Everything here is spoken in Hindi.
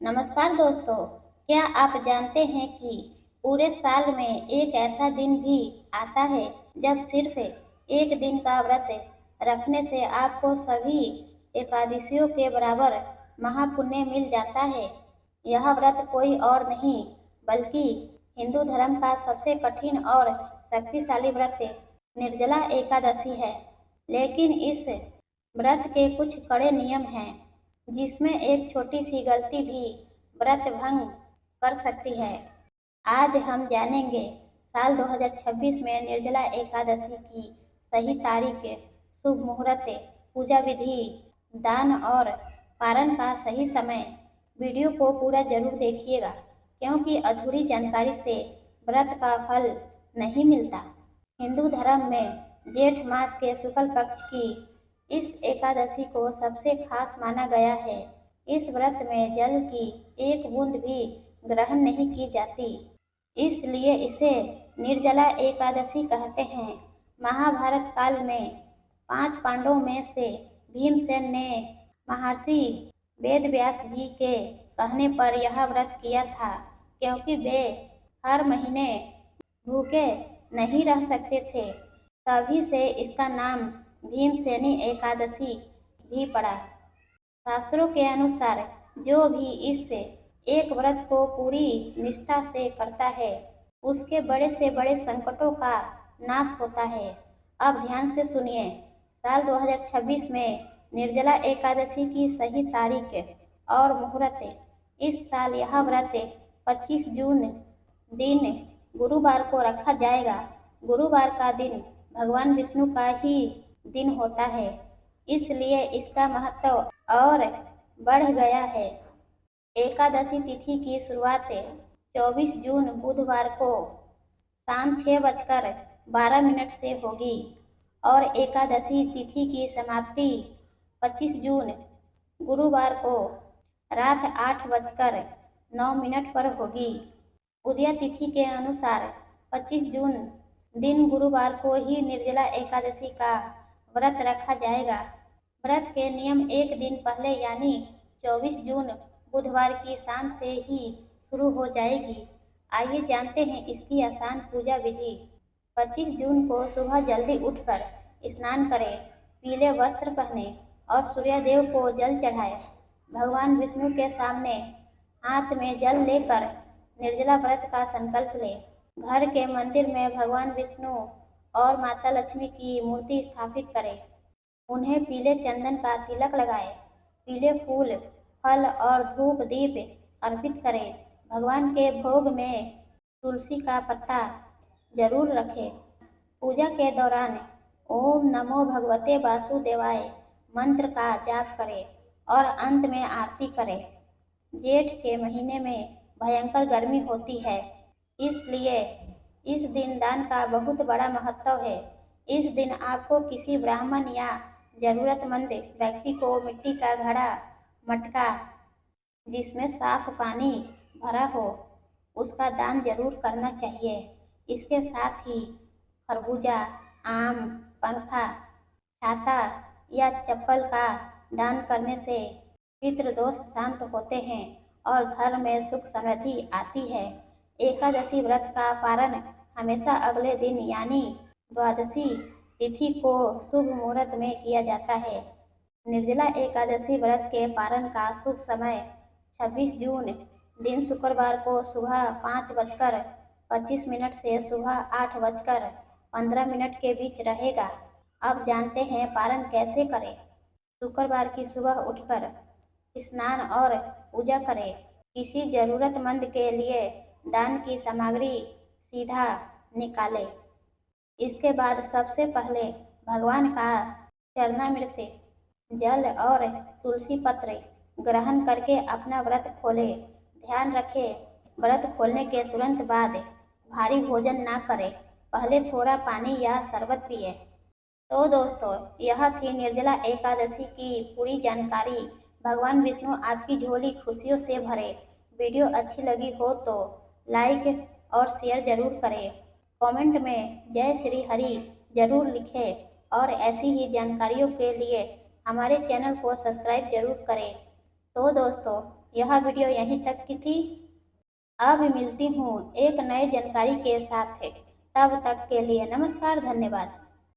नमस्कार दोस्तों, क्या आप जानते हैं कि पूरे साल में एक ऐसा दिन भी आता है जब सिर्फ एक दिन का व्रत रखने से आपको सभी एकादशियों के बराबर महापुण्य मिल जाता है। यह व्रत कोई और नहीं बल्कि हिंदू धर्म का सबसे कठिन और शक्तिशाली व्रत निर्जला एकादशी है। लेकिन इस व्रत के कुछ कड़े नियम हैं जिसमें एक छोटी सी गलती भी व्रत भंग कर सकती है। आज हम जानेंगे साल 2026 में निर्जला एकादशी की सही तारीख, शुभ मुहूर्त, पूजा विधि, दान और पारण का सही समय। वीडियो को पूरा जरूर देखिएगा क्योंकि अधूरी जानकारी से व्रत का फल नहीं मिलता। हिंदू धर्म में जेठ मास के शुक्ल पक्ष की इस एकादशी को सबसे खास माना गया है। इस व्रत में जल की एक बूंद भी ग्रहण नहीं की जाती, इसलिए इसे निर्जला एकादशी कहते हैं। महाभारत काल में 5 पांडवों में से भीमसेन ने महर्षि वेदव्यास जी के कहने पर यह व्रत किया था, क्योंकि वे हर महीने भूखे नहीं रह सकते थे। तभी से इसका नाम भीमसेनी एकादशी भी पड़ा। शास्त्रों के अनुसार जो भी इस एक व्रत को पूरी निष्ठा से करता है उसके बड़े से बड़े संकटों का नाश होता है। अब ध्यान से सुनिए, साल 2026 में निर्जला एकादशी की सही तारीख और मुहूर्त। इस साल यह व्रत 25 जून दिन गुरुवार को रखा जाएगा। गुरुवार का दिन भगवान विष्णु का ही दिन होता है, इसलिए इसका महत्व और बढ़ गया है। एकादशी तिथि की शुरुआत 24 जून बुधवार को शाम 6:12 से होगी और एकादशी तिथि की समाप्ति 25 जून गुरुवार को रात 8:09 पर होगी। उदय तिथि के अनुसार 25 जून दिन गुरुवार को ही निर्जला एकादशी का व्रत रखा जाएगा। व्रत के नियम एक दिन पहले यानी 24 जून बुधवार की शाम से ही शुरू हो जाएगी। आइए जानते हैं इसकी आसान पूजा विधि। 25 जून को सुबह जल्दी उठकर स्नान करें, पीले वस्त्र पहने और सूर्यदेव को जल चढ़ाएं। भगवान विष्णु के सामने हाथ में जल लेकर निर्जला व्रत का संकल्प लें। घर के मंदिर में भगवान विष्णु और माता लक्ष्मी की मूर्ति स्थापित करें। उन्हें पीले चंदन का तिलक लगाएं, पीले फूल, फल और धूप दीप अर्पित करें। भगवान के भोग में तुलसी का पत्ता जरूर रखें। पूजा के दौरान ओम नमो भगवते वासुदेवाय मंत्र का जाप करें और अंत में आरती करें। जेठ के महीने में भयंकर गर्मी होती है, इसलिए इस दिन दान का बहुत बड़ा महत्व है। इस दिन आपको किसी ब्राह्मण या जरूरतमंद व्यक्ति को मिट्टी का घड़ा, मटका जिसमें साफ पानी भरा हो, उसका दान जरूर करना चाहिए। इसके साथ ही खरबूजा, आम, पंखा, छाता या चप्पल का दान करने से पितृदोष शांत होते हैं और घर में सुख समृद्धि आती है। एकादशी व्रत का पारण हमेशा अगले दिन यानी द्वादशी तिथि को शुभ मुहूर्त में किया जाता है। निर्जला एकादशी व्रत के पारण का शुभ समय 26 जून दिन शुक्रवार को सुबह 5:25 से सुबह 8:15 के बीच रहेगा। अब जानते हैं पारण कैसे करें। शुक्रवार की सुबह उठकर स्नान और पूजा करें। किसी जरूरतमंद के लिए दान की सामग्री सीधा निकालें। इसके बाद सबसे पहले भगवान का चरणामृत, जल और तुलसी पत्र ग्रहण करके अपना व्रत खोलें। ध्यान रखें, व्रत खोलने के तुरंत बाद भारी भोजन ना करें, पहले थोड़ा पानी या शरबत पिए। तो दोस्तों, यह थी निर्जला एकादशी की पूरी जानकारी। भगवान विष्णु आपकी झोली खुशियों से भरे। वीडियो अच्छी लगी हो तो लाइक और शेयर जरूर करें। कमेंट में जय श्री हरि जरूर लिखें और ऐसी ही जानकारियों के लिए हमारे चैनल को सब्सक्राइब जरूर करें। तो दोस्तों, यह वीडियो यहीं तक की थी। अब मिलती हूँ एक नई जानकारी के साथ। तब तक के लिए नमस्कार, धन्यवाद।